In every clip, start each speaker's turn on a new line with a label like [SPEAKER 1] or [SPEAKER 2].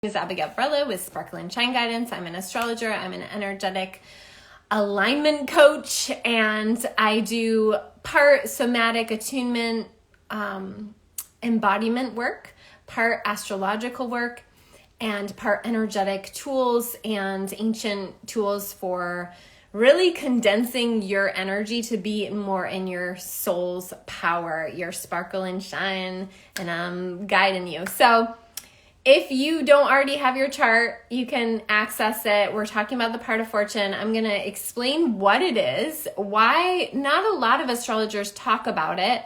[SPEAKER 1] Is Abigail Varela with Sparkle and Shine Guidance. I'm an astrologer. I'm an energetic alignment coach, and I do part somatic attunement, embodiment work, part astrological work, and part energetic tools and ancient tools for really condensing your energy to be more in your soul's power, your sparkle and shine, and I'm guiding you. So if you don't already have your chart, you can access it. We're talking about the part of fortune. I'm going to explain what it is, why not a lot of astrologers talk about it.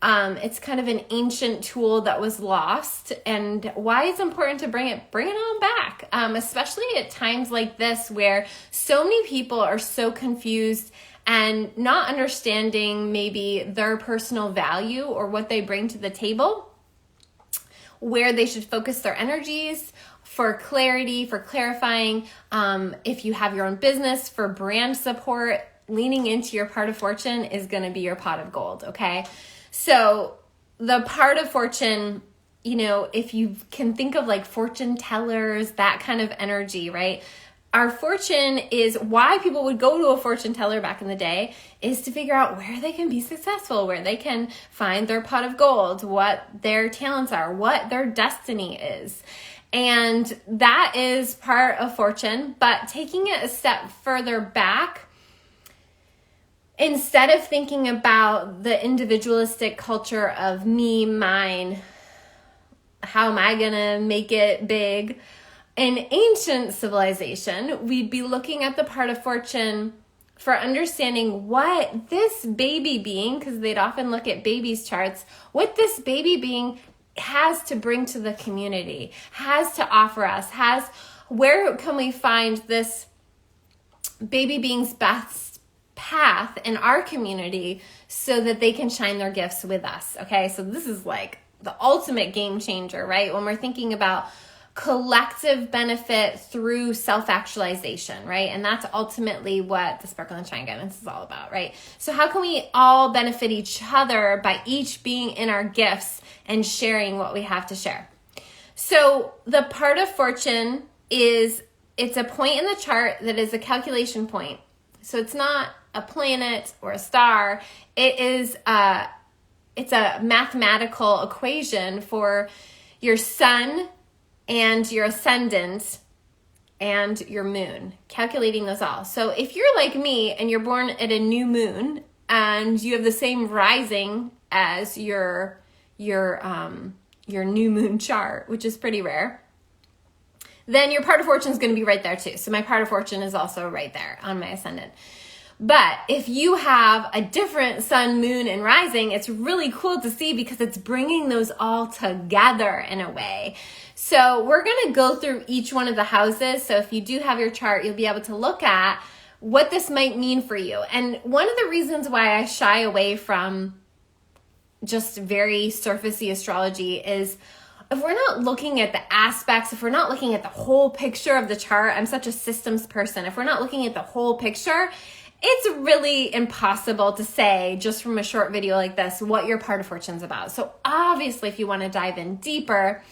[SPEAKER 1] It's kind of an ancient tool that was lost, and why it's important to bring it on back, especially at times like this where so many people are so confused and not understanding maybe their personal value or what they bring to the table, where they should focus their energies for clarity, for clarifying. If you have your own business, for brand support, leaning into your part of fortune is going to be your pot of gold, okay? So the part of fortune, if you can think of like fortune tellers, that kind of energy, right? Our fortune is why people would go to a fortune teller back in the day, is to figure out where they can be successful, where they can find their pot of gold, what their talents are, what their destiny is. And that is part of fortune, but taking it a step further back, instead of thinking about the individualistic culture of me, mine, how am I gonna make it big? In ancient civilization, we'd be looking at the part of fortune for understanding what this baby being, because they'd often look at babies' charts, what this baby being has to bring to the community, has to offer us, where can we find this baby being's best path in our community so that they can shine their gifts with us, okay? So this is like the ultimate game changer, right? When we're thinking about collective benefit through self-actualization, right? And that's ultimately what the Sparkle and Shine Guidance is all about, right? So how can we all benefit each other by each being in our gifts and sharing what we have to share? So the part of fortune it's a point in the chart that is a calculation point. So it's not a planet or a star. It's a mathematical equation for your sun and your ascendant and your moon, calculating those all. So if you're like me and you're born at a new moon and you have the same rising as your new moon chart, which is pretty rare, then your part of fortune is going to be right there too. So my part of fortune is also right there on my ascendant. But if you have a different sun, moon, and rising, it's really cool to see because it's bringing those all together in a way. So we're going to go through each one of the houses. So if you do have your chart, you'll be able to look at what this might mean for you. And one of the reasons why I shy away from just very surfacey astrology is if we're not looking at the aspects, if we're not looking at the whole picture of the chart, I'm such a systems person. If we're not looking at the whole picture, it's really impossible to say just from a short video like this what your part of fortune is about. So obviously, if you want to dive in deeper,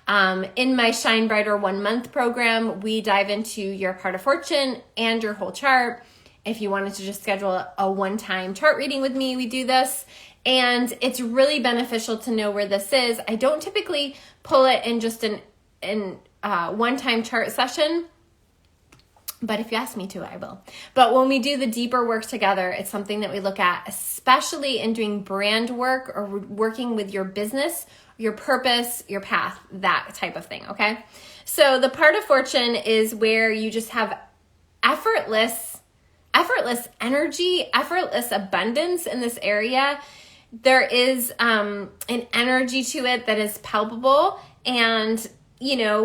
[SPEAKER 1] in my Shine Brighter 1 month program, we dive into your part of fortune and your whole chart. If you wanted to just schedule a one-time chart reading with me, we do this. And it's really beneficial to know where this is. I don't typically pull it in just an one-time chart session, but if you ask me to, I will. But when we do the deeper work together, it's something that we look at, especially in doing brand work or working with your business, your purpose, your path, that type of thing, okay? So the part of fortune is where you just have effortless energy, effortless abundance in this area. There is an energy to it that is palpable, and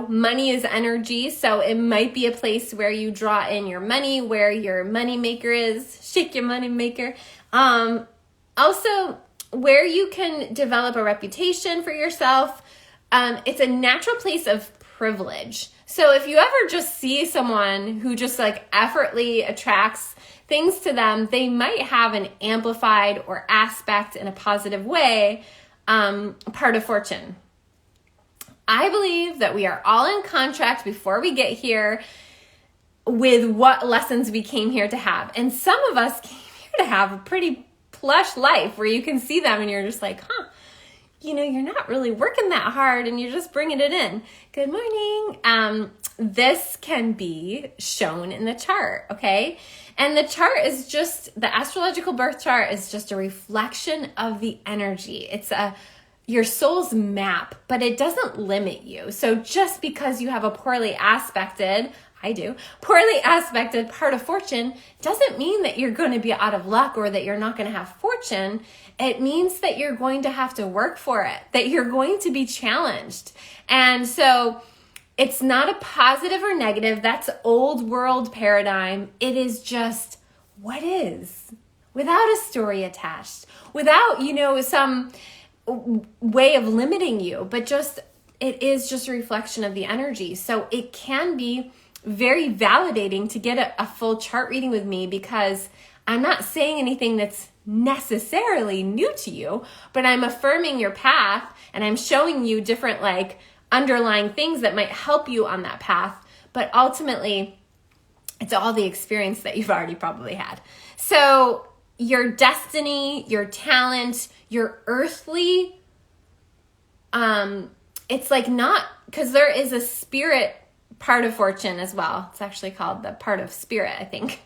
[SPEAKER 1] money is energy, so it might be a place where you draw in your money, where your money maker is. Shake your money maker. Also, where you can develop a reputation for yourself. It's a natural place of privilege. So if you ever just see someone who just like effortlessly attracts things to them, they might have an amplified or aspect in a positive way, part of fortune. I believe that we are all in contract before we get here with what lessons we came here to have. And some of us came here to have a pretty plush life where you can see them and you're just like, you're not really working that hard and you're just bringing it in. Good morning. This can be shown in the chart, okay? And the chart is the astrological birth chart is just a reflection of the energy. It's your soul's map, but it doesn't limit you. So just because you have a poorly aspected part of fortune doesn't mean that you're going to be out of luck or that you're not going to have fortune. It means that you're going to have to work for it, that you're going to be challenged. And so it's not a positive or negative. That's old world paradigm. It is just what is, without a story attached, without, some way of limiting you, but it is just a reflection of the energy. So it can be very validating to get a full chart reading with me, because I'm not saying anything that's necessarily new to you, but I'm affirming your path and I'm showing you different underlying things that might help you on that path. But ultimately, it's all the experience that you've already probably had. So your destiny, your talent, your earthly, it's not, because there is a spirit part of fortune as well. It's actually called the part of spirit, I think.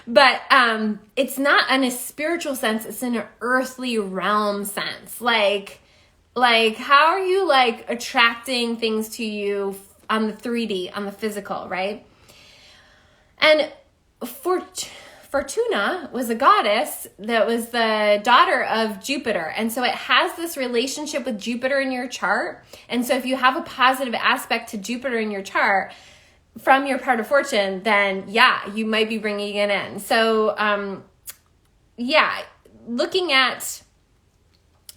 [SPEAKER 1] But it's not in a spiritual sense, it's in an earthly realm sense. Like how are you attracting things to you on the 3D, on the physical, right? And Fortuna was a goddess that was the daughter of Jupiter. And so it has this relationship with Jupiter in your chart. And so if you have a positive aspect to Jupiter in your chart from your part of fortune, then you might be bringing it in. So looking at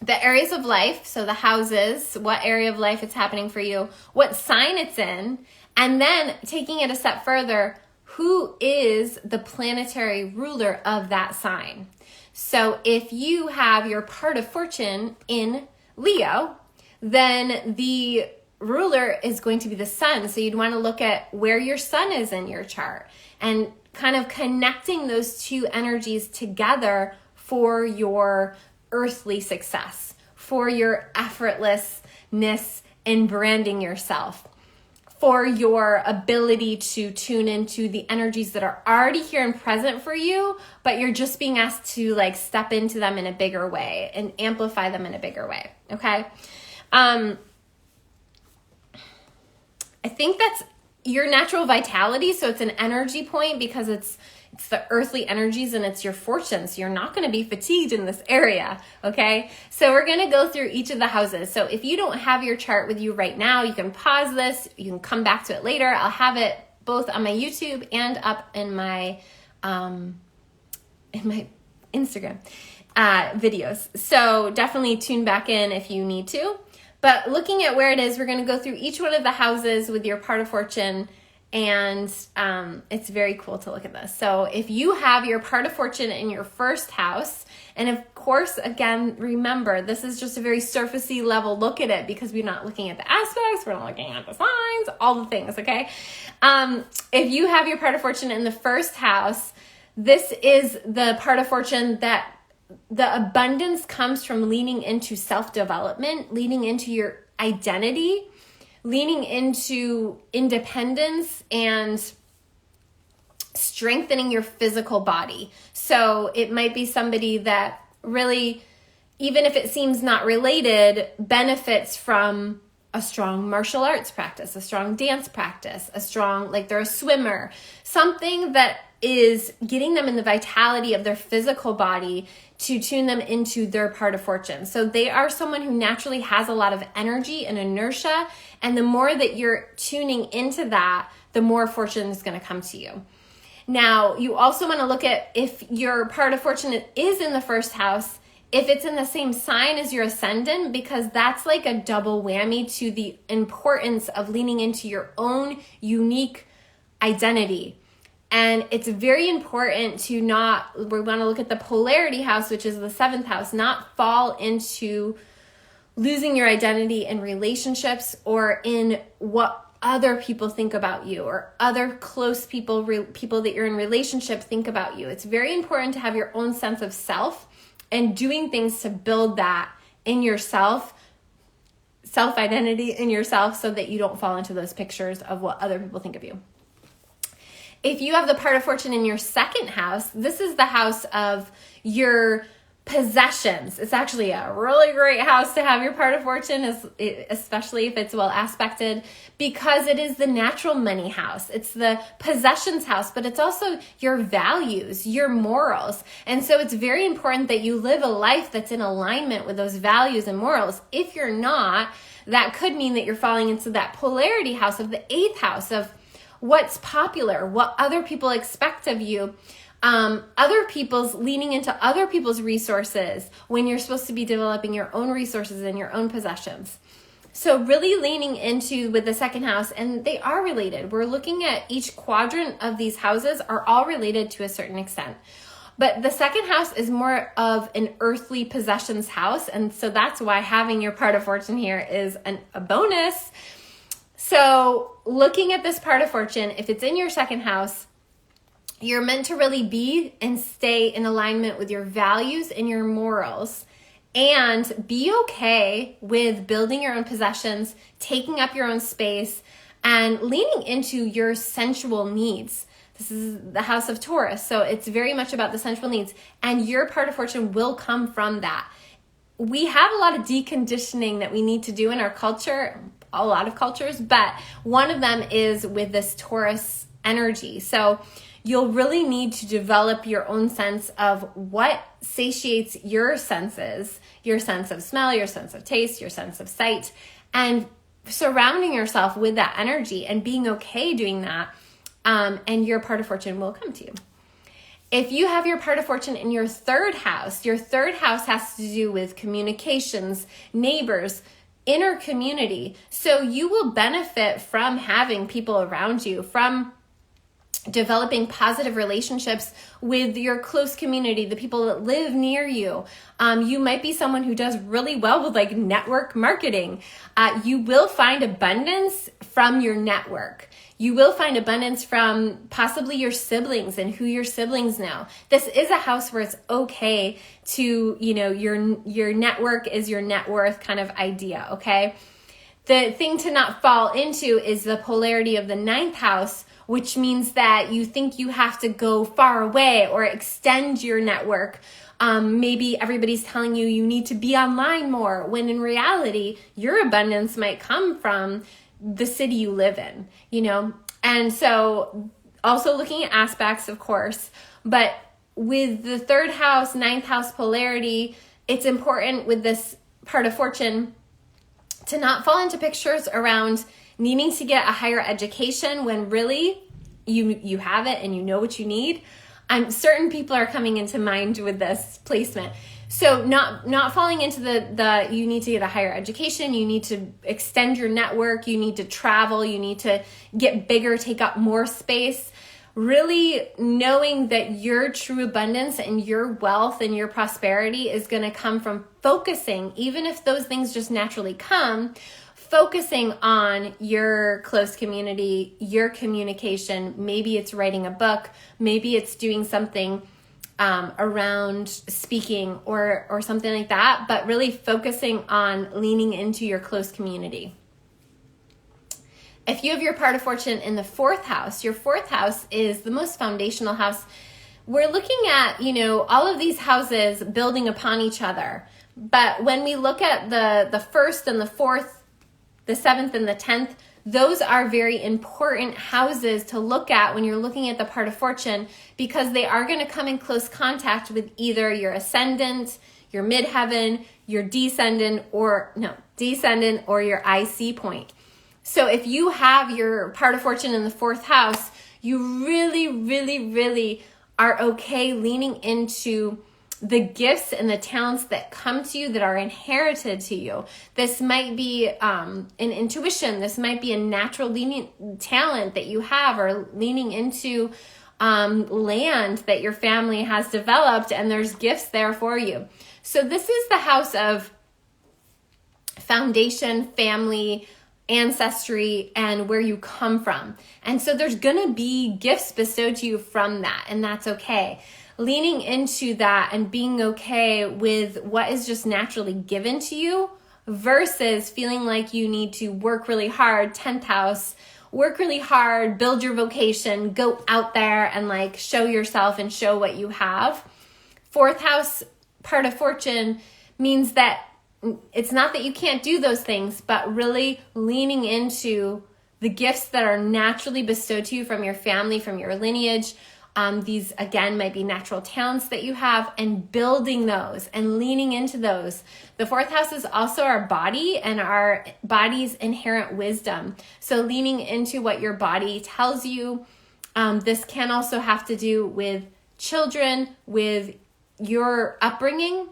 [SPEAKER 1] the areas of life, so the houses, what area of life it's happening for you, what sign it's in, and then taking it a step further, who is the planetary ruler of that sign? So if you have your part of fortune in Leo, then the ruler is going to be the sun. So you'd want to look at where your sun is in your chart and kind of connecting those two energies together for your earthly success, for your effortlessness in branding yourself, for your ability to tune into the energies that are already here and present for you, but you're just being asked to step into them in a bigger way and amplify them in a bigger way. Okay. I think that's your natural vitality. So it's an energy point because it's the earthly energies and it's your fortune. So you're not going to be fatigued in this area. Okay. So we're going to go through each of the houses. So if you don't have your chart with you right now, you can pause this. You can come back to it later. I'll have it both on my YouTube and up in my Instagram videos. So definitely tune back in if you need to. But looking at where it is, we're going to go through each one of the houses with your part of fortune. And it's very cool to look at this. So if you have your part of fortune in your first house, and of course, again, remember, this is just a very surfacey level look at it because we're not looking at the aspects, we're not looking at the signs, all the things, okay? If you have your part of fortune in the first house, this is the part of fortune that the abundance comes from leaning into self-development, leaning into your identity, leaning into independence and strengthening your physical body. So it might be somebody that really, even if it seems not related, benefits from a strong martial arts practice, a strong dance practice, they're a swimmer, something that is getting them in the vitality of their physical body to tune them into their part of fortune. So they are someone who naturally has a lot of energy and inertia. And the more that you're tuning into that, the more fortune is going to come to you. Now, you also want to look at if your part of fortune is in the first house, if it's in the same sign as your ascendant, because that's like a double whammy to the importance of leaning into your own unique identity. And it's very important to we want to look at the polarity house, which is the 7th house, not fall into losing your identity in relationships or in what other people think about you or other close people that you're in relationship think about you. It's very important to have your own sense of self and doing things to build that in yourself, self-identity in yourself, so that you don't fall into those pictures of what other people think of you. If you have the part of fortune in your second house, this is the house of your possessions. It's actually a really great house to have your part of fortune, especially if it's well aspected, because it is the natural money house. It's the possessions house, but it's also your values, your morals. And so it's very important that you live a life that's in alignment with those values and morals. If you're not, that could mean that you're falling into that polarity house of the 8th house of what's popular, what other people expect of you. Leaning into other people's resources when you're supposed to be developing your own resources and your own possessions. So really leaning into with the second house, and they are related. We're looking at each quadrant of these houses are all related to a certain extent. But the second house is more of an earthly possessions house. And so that's why having your part of fortune here is a bonus. So looking at this part of fortune, if it's in your second house, you're meant to really be and stay in alignment with your values and your morals, and be okay with building your own possessions, taking up your own space, and leaning into your sensual needs. This is the house of Taurus, so it's very much about the sensual needs, and your part of fortune will come from that. We have a lot of deconditioning that we need to do in our culture, a lot of cultures, but one of them is with this Taurus energy. So you'll really need to develop your own sense of what satiates your senses, your sense of smell, your sense of taste, your sense of sight, and surrounding yourself with that energy and being okay doing that, and your part of fortune will come to you. If you have your part of fortune in your third house has to do with communications, neighbors, inner community. So you will benefit from having people around you, from developing positive relationships with your close community, the people that live near you. You might be someone who does really well with like network marketing. You will find abundance from your network. You will find abundance from possibly your siblings and who your siblings know. This is a house where it's okay to, your network is your net worth kind of idea, okay? The thing to not fall into is the polarity of the 9th house, which means that you think you have to go far away or extend your network. Maybe everybody's telling you need to be online more, when in reality, your abundance might come from the city you live in, And so also looking at aspects, of course, but with the 3rd house, 9th house polarity, it's important with this part of fortune to not fall into pictures around needing to get a higher education when really you have it and you know what you need. Certain people are coming into mind with this placement. So not falling into the you need to get a higher education, you need to extend your network, you need to travel, you need to get bigger, take up more space. Really knowing that your true abundance and your wealth and your prosperity is going to come from focusing, even if those things just naturally come, focusing on your close community, your communication. Maybe it's writing a book, maybe it's doing something around speaking or something like that, but really focusing on leaning into your close community. If you have your part of fortune in the 4th house, your 4th house is the most foundational house. We're looking at, all of these houses building upon each other. But when we look at the 1st and the 4th, the 7th and the 10th, those are very important houses to look at when you're looking at the part of fortune, because they are going to come in close contact with either your ascendant, your midheaven, your descendant, or your IC point. So if you have your part of fortune in the 4th house, you really, really, really are okay leaning into the gifts and the talents that come to you that are inherited to you. This might be an intuition. This might be a natural talent that you have, or leaning into land that your family has developed, and there's gifts there for you. So this is the house of foundation, family, ancestry, and where you come from. And so there's going to be gifts bestowed to you from that, and that's okay. Leaning into that and being okay with what is just naturally given to you versus feeling like you need to work really hard, 10th house, work really hard, build your vocation, go out there and like show yourself and show what you have. 4th house, part of fortune, means that it's not that you can't do those things, but really leaning into the gifts that are naturally bestowed to you from your family, from your lineage. These, again, might be natural talents that you have, and building those and leaning into those. The 4th house is also our body and our body's inherent wisdom. So leaning into what your body tells you. This can also have to do with children, with your upbringing,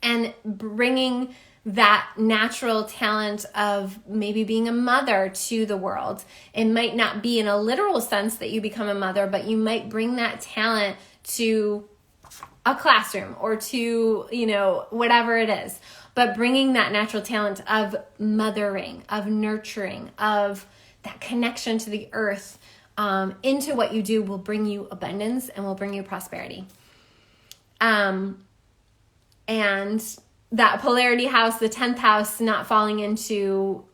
[SPEAKER 1] and bringing that natural talent of maybe being a mother to the world. It might not be in a literal sense that you become a mother, but you might bring that talent to a classroom or to, whatever it is. But bringing that natural talent of mothering, of nurturing, of that connection to the earth into what you do will bring you abundance and will bring you prosperity. And that polarity house, the 10th house, not falling into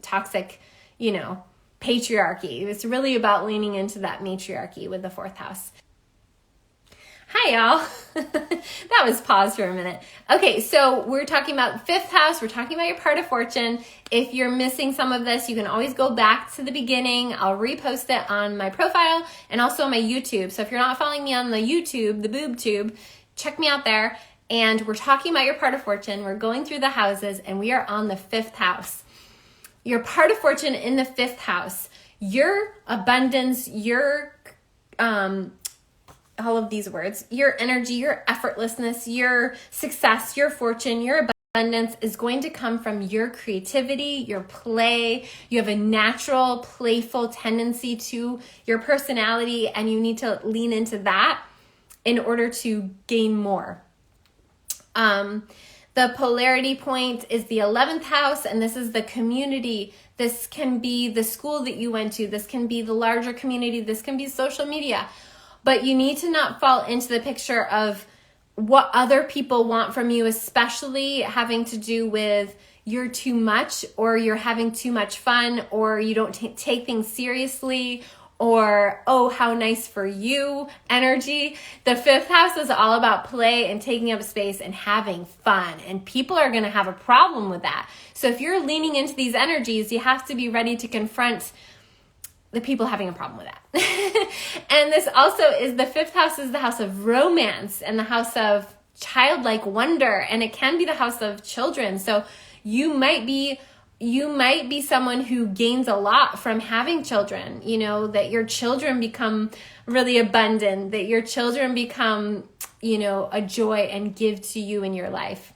[SPEAKER 1] toxic, patriarchy. It's really about leaning into that matriarchy with the 4th house. Hi, y'all. That was pause for a minute. Okay, so we're talking about 5th house. We're talking about your part of fortune. If you're missing some of this, you can always go back to the beginning. I'll repost it on my profile and also on my YouTube. So if you're not following me on the YouTube, the boob tube, check me out there. And we're talking about your part of fortune. We're going through the houses, and we are on the 5th house. Your part of fortune in the 5th house, your abundance, your, all of these words, your energy, your effortlessness, your success, your fortune, your abundance is going to come from your creativity, your play. You have a natural, playful tendency to your personality, and you need to lean into that in order to gain more. The polarity point is the 11th house, and this is the community. This can be the school that you went to. This can be the larger community. This can be social media. But you need to not fall into the picture of what other people want from you, especially having to do with you're too much, or you're having too much fun, or you don't take things seriously, or, oh, how nice for you energy. The 5th house is all about play and taking up space and having fun. And people are going to have a problem with that. So if you're leaning into these energies, you have to be ready to confront the people having a problem with that. And this also is, the 5th house is the house of romance and the house of childlike wonder. And it can be the house of children. So you might be someone who gains a lot from having children, that your children become really abundant, that your children become, a joy and give to you in your life.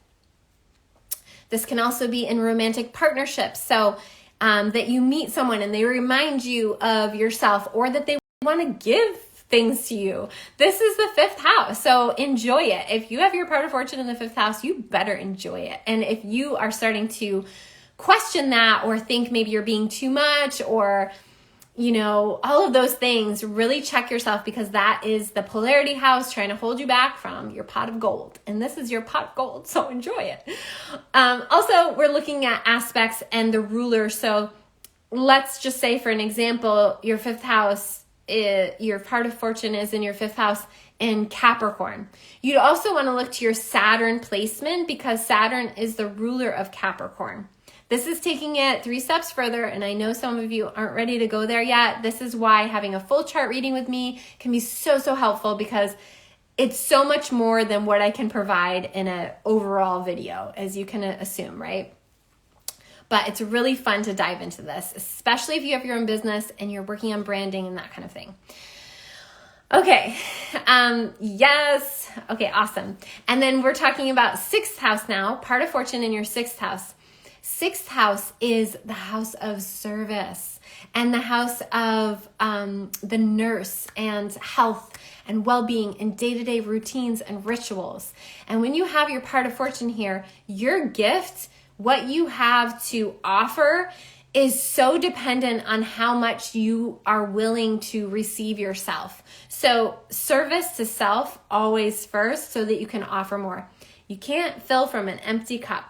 [SPEAKER 1] This can also be in romantic partnerships. So that you meet someone and they remind you of yourself, or that they want to give things to you. This is the 5th house. So enjoy it. If you have your part of fortune in the 5th house, you better enjoy it. And if you are starting to question that, or think maybe you're being too much, or all of those things, really check yourself, because that is the polarity house trying to hold you back from your pot of gold. And this is your pot of gold, so enjoy it. Also, we're looking at aspects and the ruler. So let's just say, for an example, your 5th house, your part of fortune is in your 5th house in Capricorn. You'd also want to look to your Saturn placement, because Saturn is the ruler of Capricorn. This is taking it 3 steps further, and I know some of you aren't ready to go there yet. This is why having a full chart reading with me can be so helpful, because it's so much more than what I can provide in an overall video, as you can assume, right? But it's really fun to dive into this, especially if you have your own business and you're working on branding and that kind of thing. Okay, yes. Okay, awesome. And then we're talking about 6th house now, part of fortune in your 6th house. 6th house is the house of service. and the house of the nurse and health and well-being and day-to-day routines and rituals. And when you have your part of fortune here, your gift, what you have to offer, is so dependent on how much you are willing to receive yourself. So service to self always first so that you can offer more. You can't fill from an empty cup.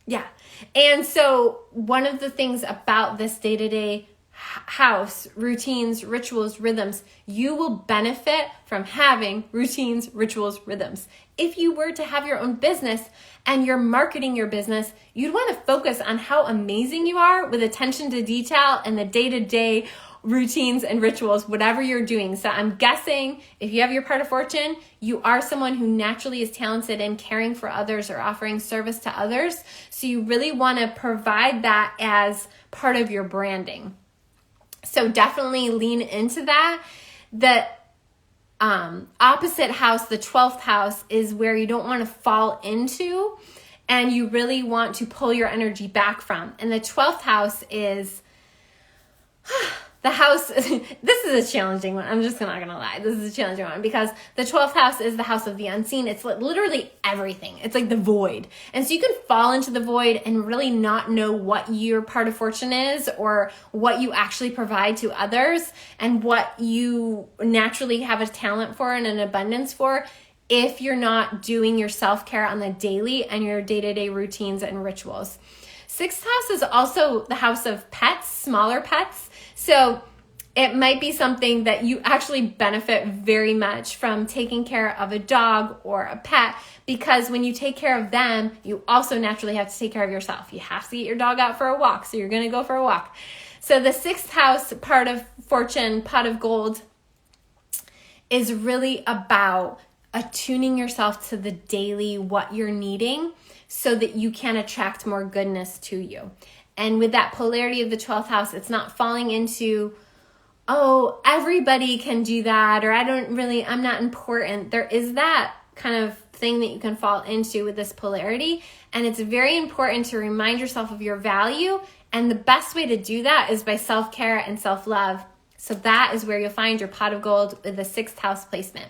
[SPEAKER 1] Yeah. And so one of the things about this day-to-day house, routines, rituals, rhythms, you will benefit from having routines, rituals, rhythms. If you were to have your own business and you're marketing your business, you'd want to focus on how amazing you are with attention to detail and the day-to-day routines and rituals, whatever you're doing. So I'm guessing if you have your part of fortune, you are someone who naturally is talented in caring for others or offering service to others. So you really want to provide that as part of your branding. So definitely lean into that. The opposite house, the 12th house, is where you don't want to fall into and you really want to pull your energy back from. And the 12th house is the house, this is a challenging one. I'm just not going to lie. This is a challenging one because the 12th house is the house of the unseen. It's literally everything. It's like the void. And so you can fall into the void and really not know what your part of fortune is or what you actually provide to others and what you naturally have a talent for and an abundance for if you're not doing your self-care on the daily and your day-to-day routines and rituals. 6th house is also the house of pets, smaller pets. So it might be something that you actually benefit very much from taking care of a dog or a pet, because when you take care of them, you also naturally have to take care of yourself. You have to get your dog out for a walk, so you're going to go for a walk. So the 6th house, part of fortune, pot of gold, is really about attuning yourself to the daily, what you're needing, so that you can attract more goodness to you. And with that polarity of the 12th house, it's not falling into, oh, everybody can do that, or I'm not important. There is that kind of thing that you can fall into with this polarity. And it's very important to remind yourself of your value. And the best way to do that is by self-care and self-love. So that is where you'll find your pot of gold with the 6th house placement.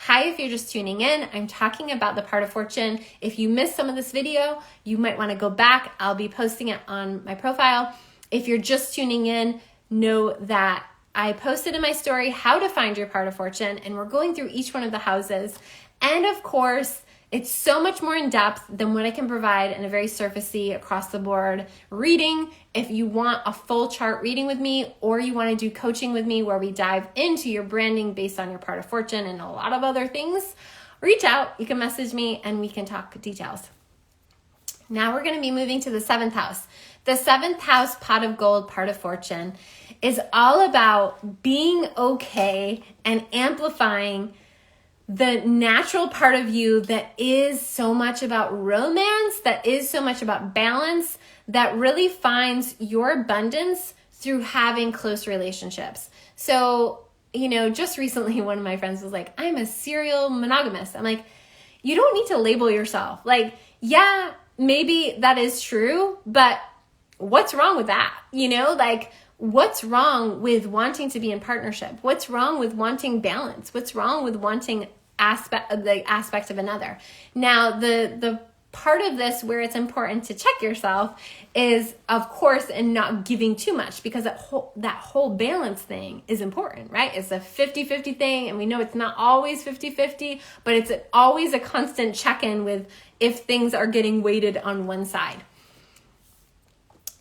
[SPEAKER 1] Hi, if you're just tuning in, I'm talking about the part of fortune. If you missed some of this video, you might want to go back. I'll be posting it on my profile. If you're just tuning in, know that I posted in my story how to find your part of fortune, and we're going through each one of the houses. And of course, it's so much more in depth than what I can provide in a very surfacey, across the board reading. If you want a full chart reading with me, or you want to do coaching with me where we dive into your branding based on your part of fortune and a lot of other things, reach out. You can message me and we can talk details. Now we're going to be moving to the 7th house. The 7th house, pot of gold, part of fortune, is all about being okay and amplifying the natural part of you that is so much about romance, that is so much about balance, that really finds your abundance through having close relationships. So, just recently one of my friends was like, I'm a serial monogamist. I'm like, you don't need to label yourself. Like, yeah, maybe that is true, but what's wrong with that? What's wrong with wanting to be in partnership? What's wrong with wanting balance? What's wrong with wanting the aspect of another? Now, the part of this where it's important to check yourself is, of course, in not giving too much, because that whole balance thing is important, right? It's a 50-50 thing, and we know it's not always 50-50, but it's always a constant check-in with if things are getting weighted on one side.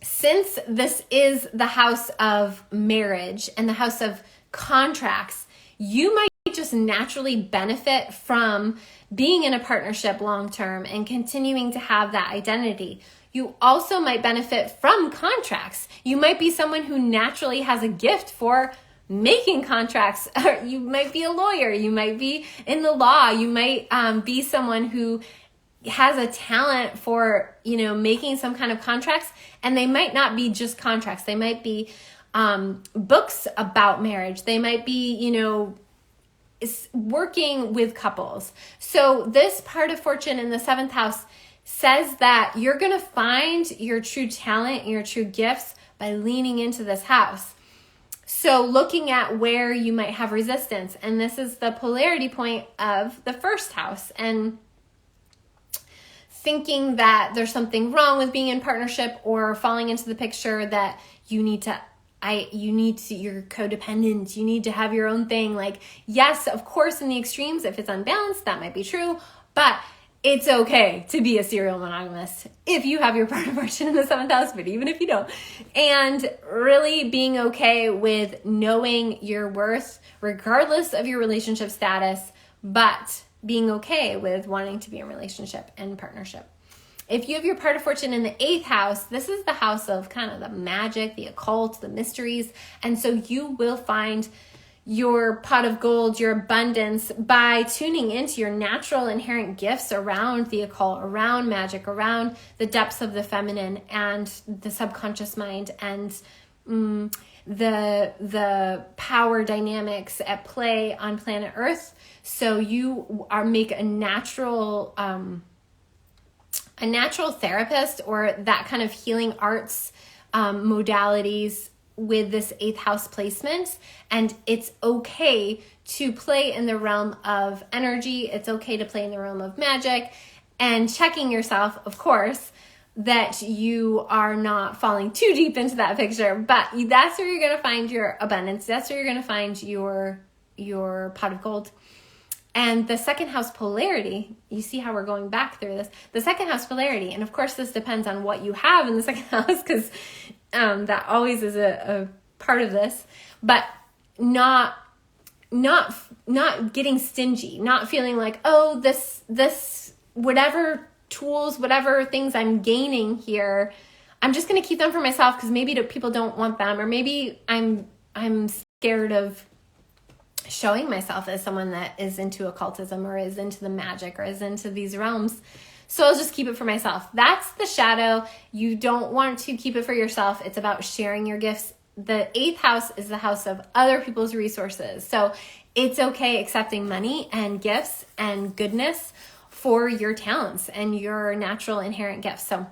[SPEAKER 1] Since this is the house of marriage and the house of contracts, you might just naturally benefit from being in a partnership long term and continuing to have that identity. You also might benefit from contracts. You might be someone who naturally has a gift for making contracts. You might be a lawyer. You might be in the law. You might be someone who has a talent for, making some kind of contracts, and they might not be just contracts. They might be books about marriage. They might be, is working with couples. So this part of fortune in the 7th house says that you're going to find your true talent and your true gifts by leaning into this house. So looking at where you might have resistance, and this is the polarity point of the first house, and thinking that there's something wrong with being in partnership, or falling into the picture that you're codependent, you need to have your own thing. Like, yes, of course, in the extremes, if it's unbalanced, that might be true, but it's okay to be a serial monogamist if you have your part of fortune in the 7th house, but even if you don't. And really being okay with knowing your worth, regardless of your relationship status, but being okay with wanting to be in relationship and partnership. If you have your part of fortune in the 8th house, this is the house of kind of the magic, the occult, the mysteries. And so you will find your pot of gold, your abundance, by tuning into your natural inherent gifts around the occult, around magic, around the depths of the feminine and the subconscious mind, and the power dynamics at play on planet Earth. So you make a natural therapist, or that kind of healing arts modalities with this 8th house placement. And it's okay to play in the realm of energy. It's okay to play in the realm of magic, and checking yourself, of course, that you are not falling too deep into that picture. But that's where you're going to find your abundance. That's where you're going to find your pot of gold. And the 2nd house polarity, you see how we're going back through this. The 2nd house polarity, and of course this depends on what you have in the 2nd house, because that always is a part of this, but not getting stingy, not feeling like, oh, this whatever tools, whatever things I'm gaining here, I'm just going to keep them for myself because maybe people don't want them, or maybe I'm scared of showing myself as someone that is into occultism, or is into the magic, or is into these realms. So I'll just keep it for myself. That's the shadow. You don't want to keep it for yourself. It's about sharing your gifts. The 8th house is the house of other people's resources. So it's okay accepting money and gifts and goodness for your talents and your natural inherent gifts. So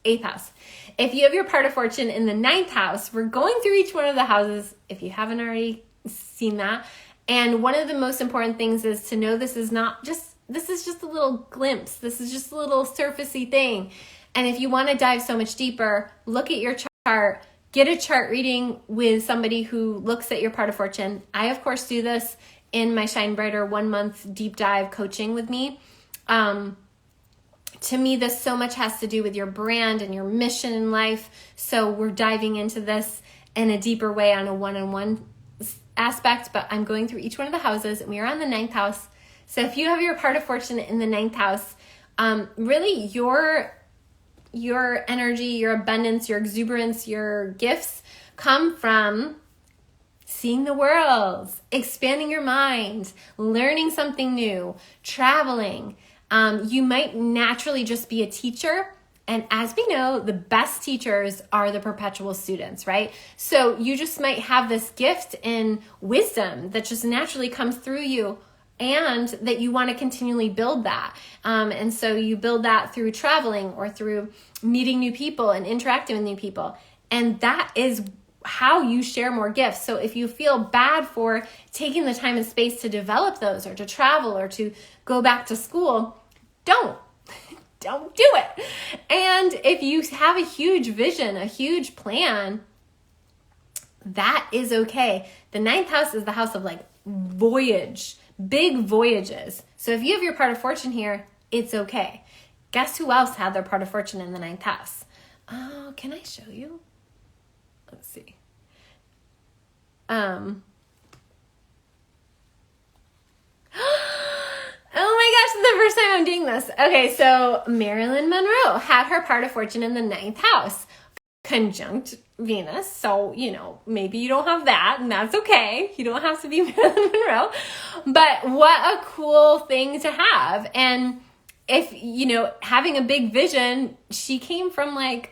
[SPEAKER 1] 8th house. If you have your part of fortune in the 9th house, we're going through each one of the houses if you haven't already seen that. And one of the most important things is to know this is just a little glimpse. This is just a little surfacey thing. And if you want to dive so much deeper, look at your chart, get a chart reading with somebody who looks at your part of fortune. I, of course, do this in my Shine Brighter 1 month deep dive coaching with me. To me, this so much has to do with your brand and your mission in life. So we're diving into this in a deeper way on a one-on-one aspect, but I'm going through each one of the houses, and we are on the 9th house. So if you have your part of fortune in the 9th house, really your energy, your abundance, your exuberance, your gifts come from seeing the world, expanding your mind, learning something new, traveling. You might naturally just be a teacher. And as we know, the best teachers are the perpetual students, right? So you just might have this gift in wisdom that just naturally comes through you, and that you want to continually build that. And so you build that through traveling, or through meeting new people and interacting with new people. And that is how you share more gifts. So if you feel bad for taking the time and space to develop those, or to travel, or to go back to school, don't do it. And if you have a huge vision, a huge plan, that is okay. The 9th house is the house of like big voyages. So if you have your part of fortune here, it's okay. Guess who else had their part of fortune in the 9th house? Oh, can I show you? Let's see. Oh my gosh, this is the first time I'm doing this. Okay, so Marilyn Monroe had her part of fortune in the 9th house, conjunct Venus. So, maybe you don't have that, and that's okay. You don't have to be Marilyn Monroe. But what a cool thing to have. And if, having a big vision, she came from I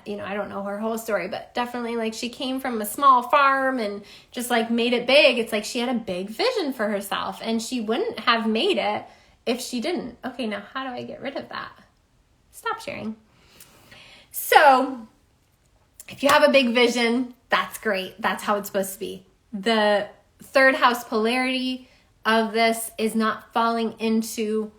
[SPEAKER 1] don't know her whole story, but definitely she came from a small farm and just made it big. It's like she had a big vision for herself, and she wouldn't have made it if she didn't. Okay, now how do I get rid of that? Stop sharing. So If you have a big vision, that's great. That's how it's supposed to be. The third house polarity of this is not falling into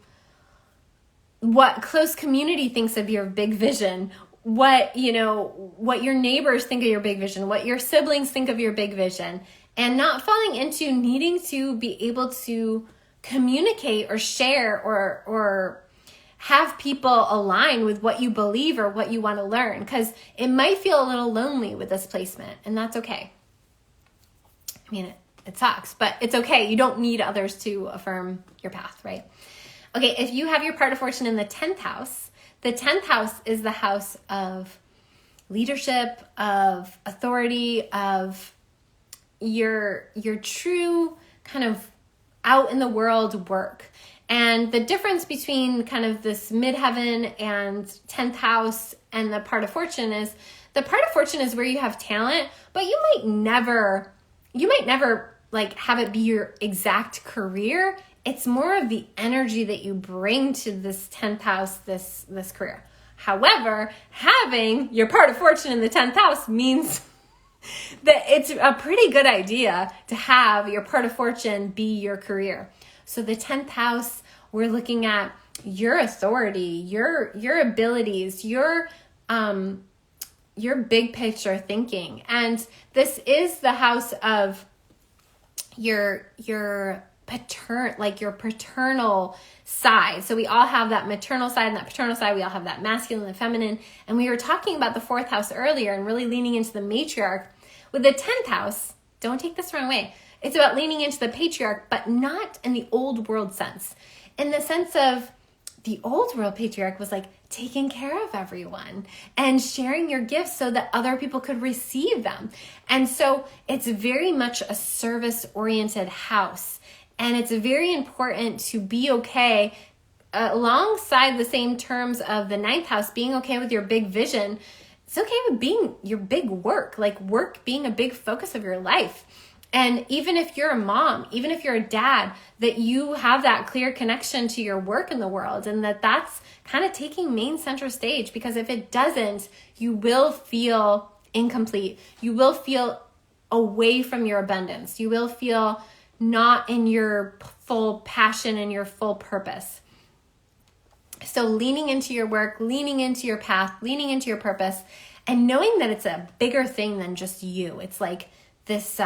[SPEAKER 1] what close community thinks of your big vision, what your neighbors think of your big vision, what your siblings think of your big vision, and not falling into needing to be able to communicate or share or have people align with what you believe or what you want to learn, because it might feel a little lonely with this placement, and that's okay. I mean, it sucks, but it's okay. You don't need others to affirm your path, right? Okay, if you have your part of fortune in the 10th house, the 10th house is the house of leadership, of authority, of your true kind of out in the world work. And the difference between kind of this midheaven and 10th house and the part of fortune is, the part of fortune is where you have talent, but you might never like have it be your exact career. It's more of the energy that you bring to this 10th house, this career. However, having your part of fortune in the 10th house means that it's a pretty good idea to have your part of fortune be your career. So the 10th house, we're looking at your authority, your abilities, your big picture thinking. And this is the house of your paternal side. So we all have that maternal side and that paternal side. We all have that masculine and feminine. And we were talking about the 4th house earlier and really leaning into the matriarch. With the 10th house, don't take this the wrong way, it's about leaning into the patriarch, but not in the old world sense. In the sense of the old world patriarch was like taking care of everyone and sharing your gifts so that other people could receive them. And so it's very much a service-oriented house. And it's very important to be okay alongside the same terms of the 9th house, being okay with your big vision. It's okay with being your big work, like work being a big focus of your life. And even if you're a mom, even if you're a dad, that you have that clear connection to your work in the world, and that's kind of taking main center stage, because if it doesn't, you will feel incomplete. You will feel away from your abundance. You will feel not in your full passion and your full purpose. So leaning into your work, leaning into your path, leaning into your purpose, and knowing that it's a bigger thing than just you. It's like this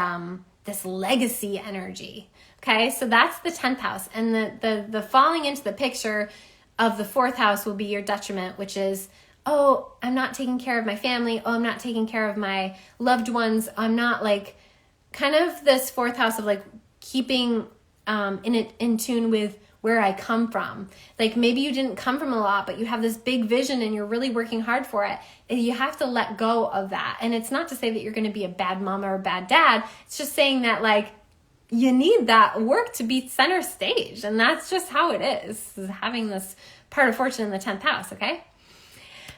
[SPEAKER 1] legacy energy. Okay, so that's the 10th house. And the falling into the picture of the 4th house will be your detriment, which is, oh, I'm not taking care of my family. Oh, I'm not taking care of my loved ones. I'm not like, kind of this 4th house of like keeping in tune with where I come from. Like maybe you didn't come from a lot, but you have this big vision and you're really working hard for it. And you have to let go of that. And it's not to say that you're going to be a bad mom or a bad dad. It's just saying that like you need that work to be center stage. And that's just how it is having this part of fortune in the 10th house, okay?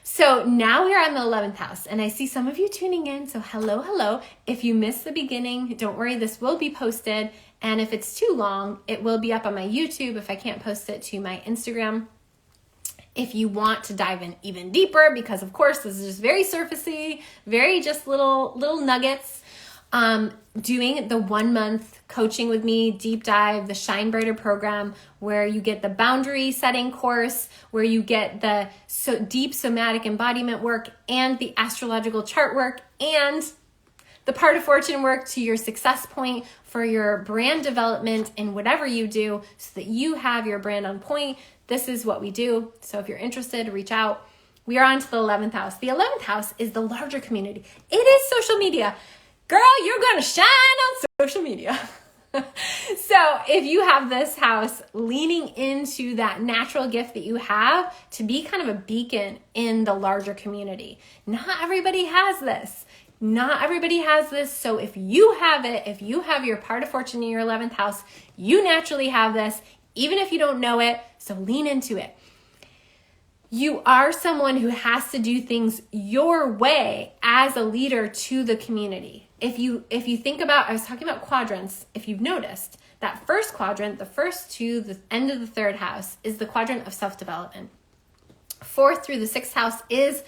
[SPEAKER 1] So now we're on the 11th house, and I see some of you tuning in. So hello. If you missed the beginning, don't worry, this will be posted. And if it's too long, it will be up on my YouTube if I can't post it to my Instagram. If you want to dive in even deeper, because of course this is just very surfacey, very just little nuggets, doing the 1 month coaching with me, deep dive, the Shine Brighter program, where you get the boundary setting course, where you get the deep somatic embodiment work and the astrological chart work and the part of fortune work to your success point for your brand development in whatever you do, so that you have your brand on point. This is what we do. So if you're interested, reach out. We are on to the 11th house. The 11th house is the larger community. It is social media. Girl, you're going to shine on social media. So if you have this house leaning into that natural gift that you have to be kind of a beacon in the larger community. Not everybody has this. Not everybody has this. So if you have it, if you have your part of fortune in your 11th house, you naturally have this, even if you don't know it. So lean into it. You are someone who has to do things your way as a leader to the community. If you think about, I was talking about quadrants, if you've noticed, that first quadrant, the first to the end of the 3rd house, is the quadrant of self-development. 4th through the 6th house is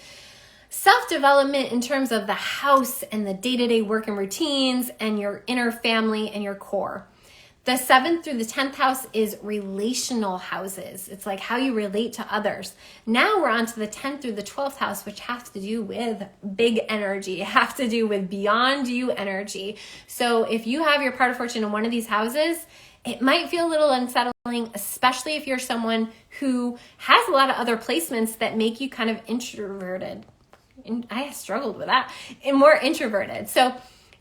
[SPEAKER 1] self-development in terms of the house and the day-to-day work and routines and your inner family and your core. The 7th through the 10th house is relational houses. It's like how you relate to others. Now we're on to the 10th through the 12th house, which has to do with big energy, have to do with beyond you energy. So if you have your part of fortune in one of these houses, it might feel a little unsettling, especially if you're someone who has a lot of other placements that make you kind of introverted. And I struggled with that, and more introverted. So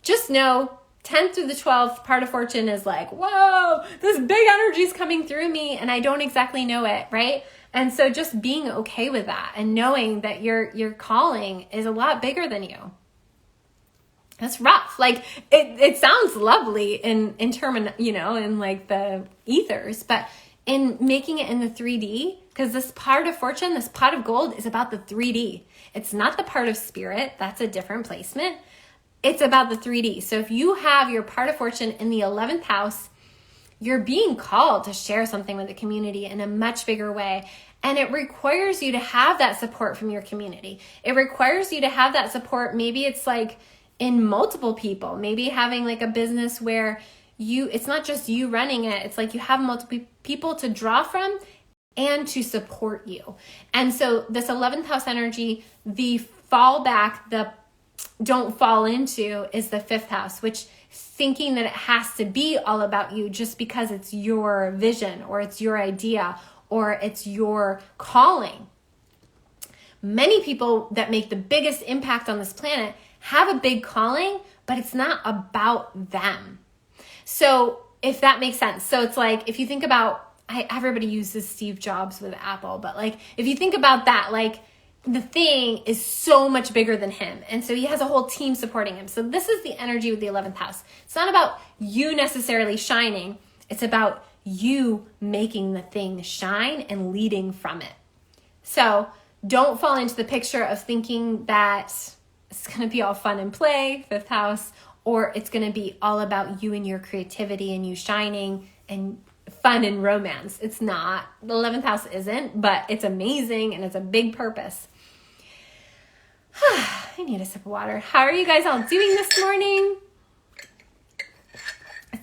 [SPEAKER 1] just know 10th through the 12th, part of fortune is like, whoa, this big energy is coming through me and I don't exactly know it, right? And so just being okay with that and knowing that your calling is a lot bigger than you. That's rough. Like it sounds lovely in in like the ethers, but in making it in the 3D, because this part of fortune, this pot of gold is about the 3D. It's not the part of spirit. That's a different placement. It's about the 3D. So if you have your part of fortune in the 11th house, you're being called to share something with the community in a much bigger way. And it requires you to have that support from your community. It requires you to have that support. Maybe it's like in multiple people, maybe having like a business where it's not just you running it. It's like you have multiple people to draw from and to support you. And so this 11th house energy, the fallback, the don't fall into is the 5th house, which thinking that it has to be all about you just because it's your vision or it's your idea or it's your calling. Many people that make the biggest impact on this planet have a big calling, but it's not about them. So if that makes sense. So it's like, if you think about, everybody uses Steve Jobs with Apple, but like, if you think about that, like, the thing is so much bigger than him. And so he has a whole team supporting him. So this is the energy with the 11th house. It's not about you necessarily shining. It's about you making the thing shine and leading from it. So don't fall into the picture of thinking that it's going to be all fun and play, 5th house, or it's going to be all about you and your creativity and you shining and fun and romance. It's not. The 11th house isn't, but it's amazing and it's a big purpose. I need a sip of water. How are you guys all doing this morning?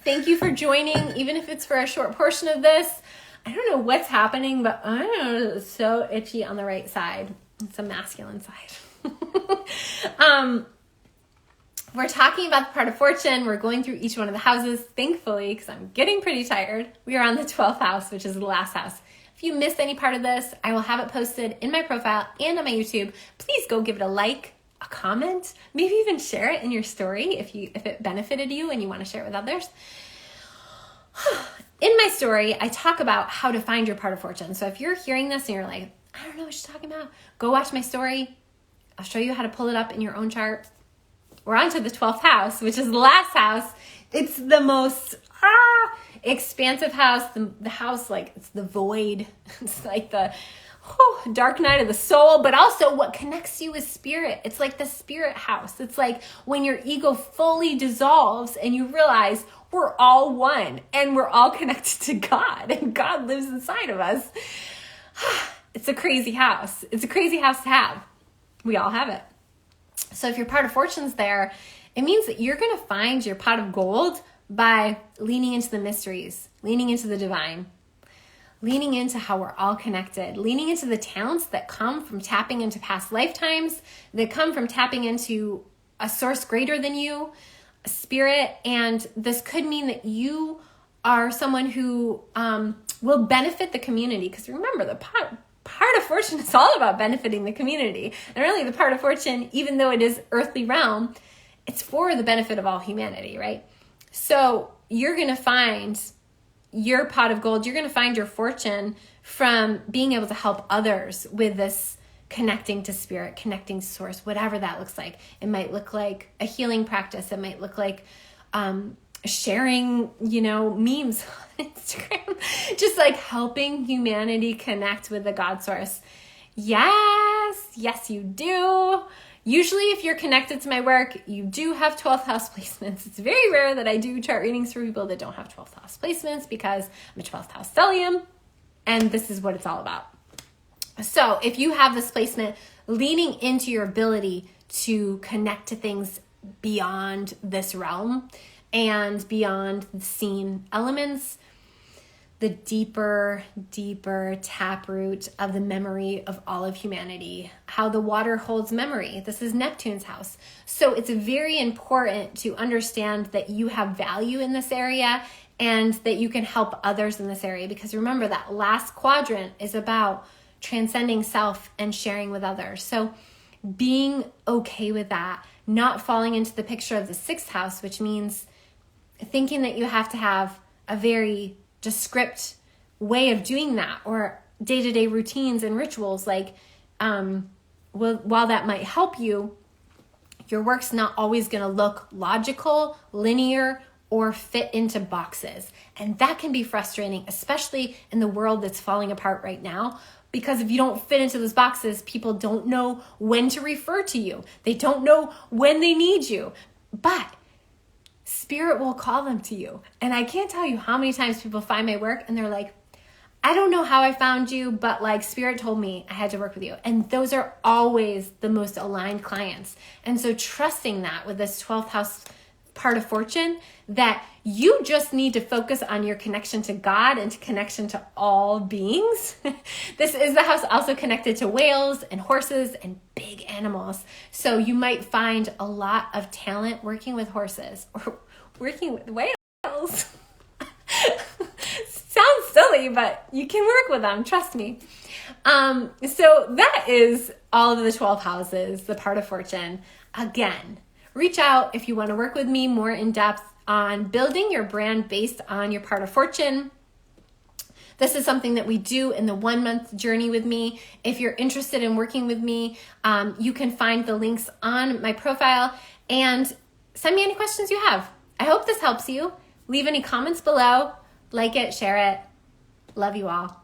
[SPEAKER 1] Thank you for joining, even if it's for a short portion of this. I don't know what's happening, but I don't know, it's so itchy on the right side. It's a masculine side. We're talking about the part of fortune. We're going through each one of the houses, thankfully, because I'm getting pretty tired. We are on the 12th house, which is the last house. If you missed any part of this, I will have it posted in my profile and on my YouTube. Please go give it a like, a comment, maybe even share it in your story if it benefited you and you want to share it with others. In my story, I talk about how to find your part of fortune. So if you're hearing this and you're like, I don't know what you're talking about, go watch my story. I'll show you how to pull it up in your own chart. We're on to the 12th house, which is the last house. It's the most expansive house. The house, like, it's the void. It's like the dark night of the soul, but also what connects you with spirit. It's like the spirit house. It's like when your ego fully dissolves and you realize we're all one and we're all connected to God and God lives inside of us. It's a crazy house. It's a crazy house to have. We all have it. So if your part of fortune's there, it means that you're going to find your pot of gold by leaning into the mysteries, leaning into the divine, leaning into how we're all connected, leaning into the talents that come from tapping into past lifetimes, that come from tapping into a source greater than you, a spirit. And this could mean that you are someone who will benefit the community. Because remember, the part of fortune is all about benefiting the community. And really the part of fortune, even though it is earthly realm, it's for the benefit of all humanity, right? So you're going to find your pot of gold. You're going to find your fortune from being able to help others with this connecting to spirit, connecting to source, whatever that looks like. It might look like a healing practice. It might look like sharing, memes on Instagram, just like helping humanity connect with the God source. Yes, you do. Usually if you're connected to my work, you do have 12th house placements. It's very rare that I do chart readings for people that don't have 12th house placements because I'm a 12th house stellium and this is what it's all about. So if you have this placement, leaning into your ability to connect to things beyond this realm and beyond the seen elements, the deeper taproot of the memory of all of humanity, how the water holds memory. This is Neptune's house. So it's very important to understand that you have value in this area and that you can help others in this area, because remember that last quadrant is about transcending self and sharing with others. So being okay with that, not falling into the picture of the 6th house, which means thinking that you have to have a very descript way of doing that, or day-to-day routines and rituals. Like, while that might help you, your work's not always going to look logical, linear, or fit into boxes. And that can be frustrating, especially in the world that's falling apart right now. Because if you don't fit into those boxes, people don't know when to refer to you. They don't know when they need you. But Spirit will call them to you. And I can't tell you how many times people find my work and they're like, I don't know how I found you, but like Spirit told me I had to work with you. And those are always the most aligned clients. And so trusting that with this 12th house part of fortune, that you just need to focus on your connection to God and to connection to all beings. This is the house also connected to whales and horses and big animals. So you might find a lot of talent working with horses or working with whales. Sounds silly, but you can work with them, trust me. So that is all of the 12 houses, the part of fortune. Again, reach out if you want to work with me more in depth on building your brand based on your part of fortune. This is something that we do in the 1 month journey with me. If you're interested in working with me, you can find the links on my profile and send me any questions you have. I hope this helps you. Leave any comments below. Like it, share it. Love you all.